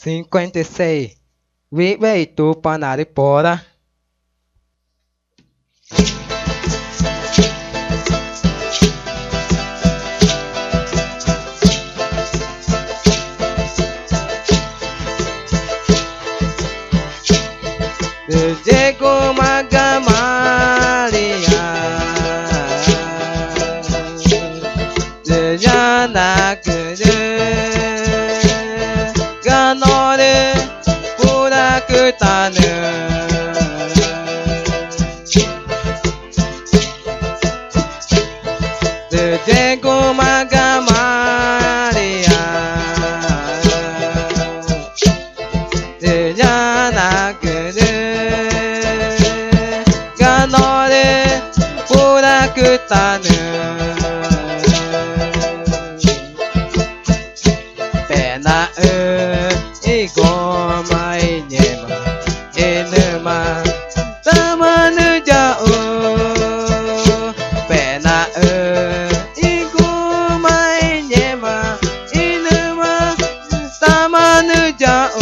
56. Vive tu panari pora. Llegó Maga Maria, Yana Ganore Pura Kutane. Llegó Maga Maria, Yana Ganore Pura Kutane. Pena Igoma Inema Enema Tamanu Jau. Pena Igoma Inema Enema Tamanu Jau.